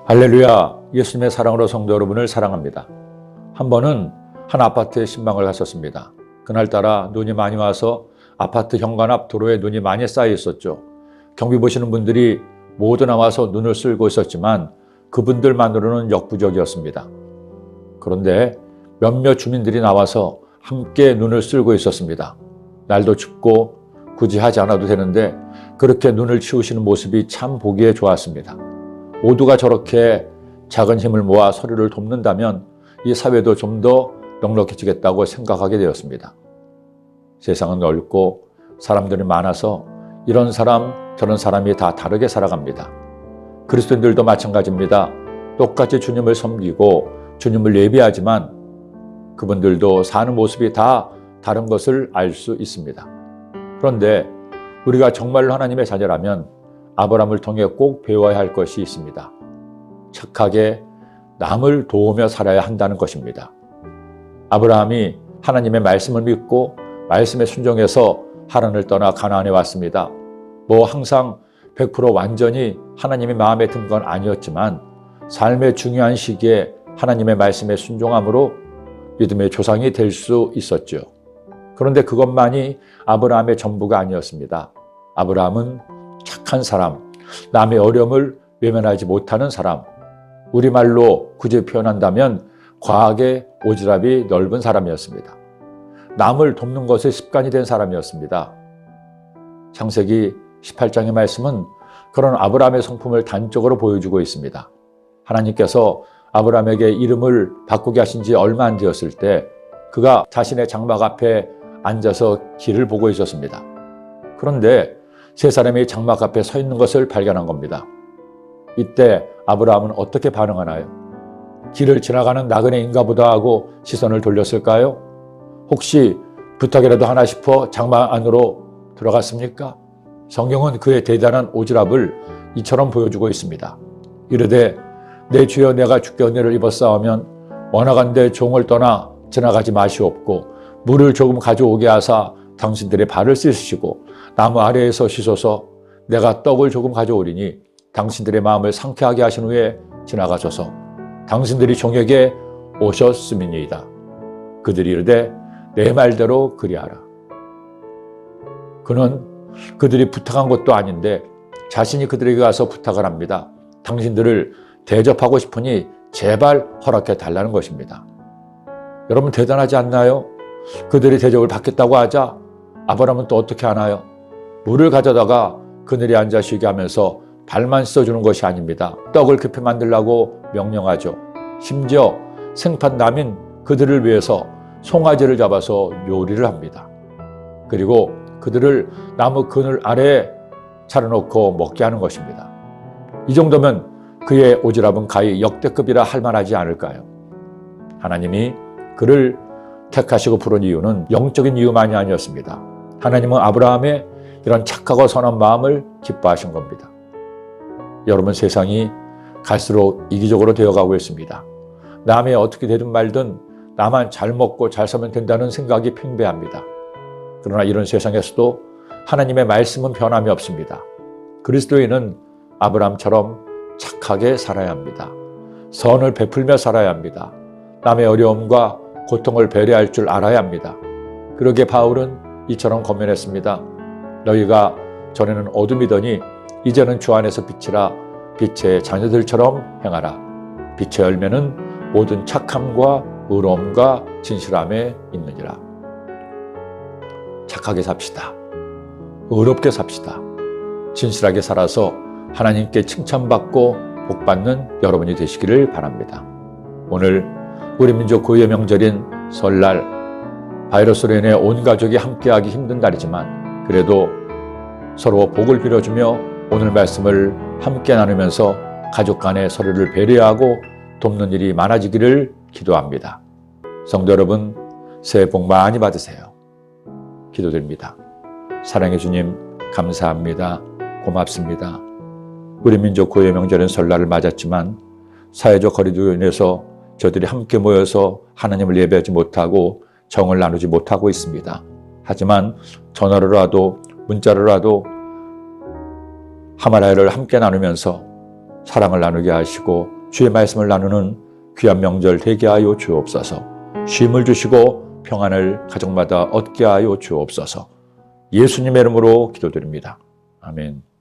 할렐루야, 예수님의 사랑으로 성도 여러분을 사랑합니다. 한 번은 한 아파트에 신방을 갔었습니다. 그날따라 눈이 많이 와서 아파트 현관 앞 도로에 눈이 많이 쌓여 있었죠. 경비 보시는 분들이 모두 나와서 눈을 쓸고 있었지만 그분들만으로는 역부족이었습니다. 그런데 몇몇 주민들이 나와서 함께 눈을 쓸고 있었습니다. 날도 춥고 굳이 하지 않아도 되는데 그렇게 눈을 치우시는 모습이 참 보기에 좋았습니다. 모두가 저렇게 작은 힘을 모아 서로를 돕는다면 이 사회도 좀 더 넉넉해지겠다고 생각하게 되었습니다. 세상은 넓고 사람들이 많아서 이런 사람 저런 사람이 다 다르게 살아갑니다. 그리스도인들도 마찬가지입니다. 똑같이 주님을 섬기고 주님을 예배하지만 그분들도 사는 모습이 다 다른 것을 알 수 있습니다. 그런데 우리가 정말로 하나님의 자녀라면 아브라함을 통해 꼭 배워야 할 것이 있습니다. 착하게 남을 도우며 살아야 한다는 것입니다. 아브라함이 하나님의 말씀을 믿고 말씀에 순종해서 하란을 떠나 가나안에 왔습니다. 항상 100% 완전히 하나님의 마음에 든 건 아니었지만 삶의 중요한 시기에 하나님의 말씀에 순종함으로 믿음의 조상이 될 수 있었죠. 그런데 그것만이 아브라함의 전부가 아니었습니다. 아브라함은 착한 사람, 남의 어려움을 외면하지 못하는 사람, 우리말로 굳이 표현한다면 과하게 오지랖이 넓은 사람이었습니다. 남을 돕는 것에 습관이 된 사람이었습니다. 창세기 18장의 말씀은 그런 아브라함의 성품을 단적으로 보여주고 있습니다. 하나님께서 아브라함에게 이름을 바꾸게 하신 지 얼마 안 되었을 때 그가 자신의 장막 앞에 앉아서 길을 보고 있었습니다. 그런데 세 사람이 장막 앞에 서 있는 것을 발견한 겁니다. 이때 아브라함은 어떻게 반응하나요? 길을 지나가는 나그네인가 보다 하고 시선을 돌렸을까요? 혹시 부탁이라도 하나 싶어 장막 안으로 들어갔습니까? 성경은 그의 대단한 오지랖을 이처럼 보여주고 있습니다. 이르되 내 주여 내가 주께 은혜를 입었사오면 원하건대 종을 떠나 지나가지 마시옵고 물을 조금 가져오게 하사 당신들의 발을 씻으시고 나무 아래에서 씻어서 내가 떡을 조금 가져오리니 당신들의 마음을 상쾌하게 하신 후에 지나가소서. 당신들이 종에게 오셨음이니이다. 그들이 이르되 내 말대로 그리하라. 그는 그들이 부탁한 것도 아닌데 자신이 그들에게 가서 부탁을 합니다. 당신들을 대접하고 싶으니 제발 허락해 달라는 것입니다. 여러분 대단하지 않나요? 그들이 대접을 받겠다고 하자 아브라함은 또 어떻게 하나요? 물을 가져다가 그늘에 앉아 쉬게 하면서 발만 씻어주는 것이 아닙니다. 떡을 급히 만들라고 명령하죠. 심지어 생판 남인 그들을 위해서 송아지를 잡아서 요리를 합니다. 그리고 그들을 나무 그늘 아래에 차려놓고 먹게 하는 것입니다. 이 정도면 그의 오지랖은 가히 역대급이라 할 만하지 않을까요? 하나님이 그를 택하시고 부른 이유는 영적인 이유만이 아니었습니다. 하나님은 아브라함의 이런 착하고 선한 마음을 기뻐하신 겁니다. 여러분 세상이 갈수록 이기적으로 되어가고 있습니다. 남이 어떻게 되든 말든 나만 잘 먹고 잘 살면 된다는 생각이 팽배합니다. 그러나 이런 세상에서도 하나님의 말씀은 변함이 없습니다. 그리스도인은 아브라함처럼 착하게 살아야 합니다. 선을 베풀며 살아야 합니다. 남의 어려움과 고통을 배려할 줄 알아야 합니다. 그러기에 바울은 이처럼 권면했습니다. 너희가 전에는 어둠이더니 이제는 주 안에서 빛이라. 빛의 자녀들처럼 행하라. 빛의 열매는 모든 착함과 의로움과 진실함에 있느니라. 착하게 삽시다. 의롭게 삽시다. 진실하게 살아서 하나님께 칭찬받고 복받는 여러분이 되시기를 바랍니다. 오늘 우리 민족 고유의 명절인 설날, 바이러스로 인해 온 가족이 함께하기 힘든 날이지만 그래도 서로 복을 빌어주며 오늘 말씀을 함께 나누면서 가족 간에 서로를 배려하고 돕는 일이 많아지기를 기도합니다. 성도 여러분, 새해 복 많이 받으세요. 기도드립니다. 사랑해 주님, 감사합니다. 고맙습니다. 우리 민족 고유의 명절인 설날을 맞았지만 사회적 거리두기로 인해서 저들이 함께 모여서 하나님을 예배하지 못하고 정을 나누지 못하고 있습니다. 하지만 전화로라도 문자로라도 하마라야를 함께 나누면서 사랑을 나누게 하시고 주의 말씀을 나누는 귀한 명절 되게 하여 주옵소서. 쉼을 주시고 평안을 가정마다 얻게 하여 주옵소서. 예수님의 이름으로 기도드립니다. 아멘.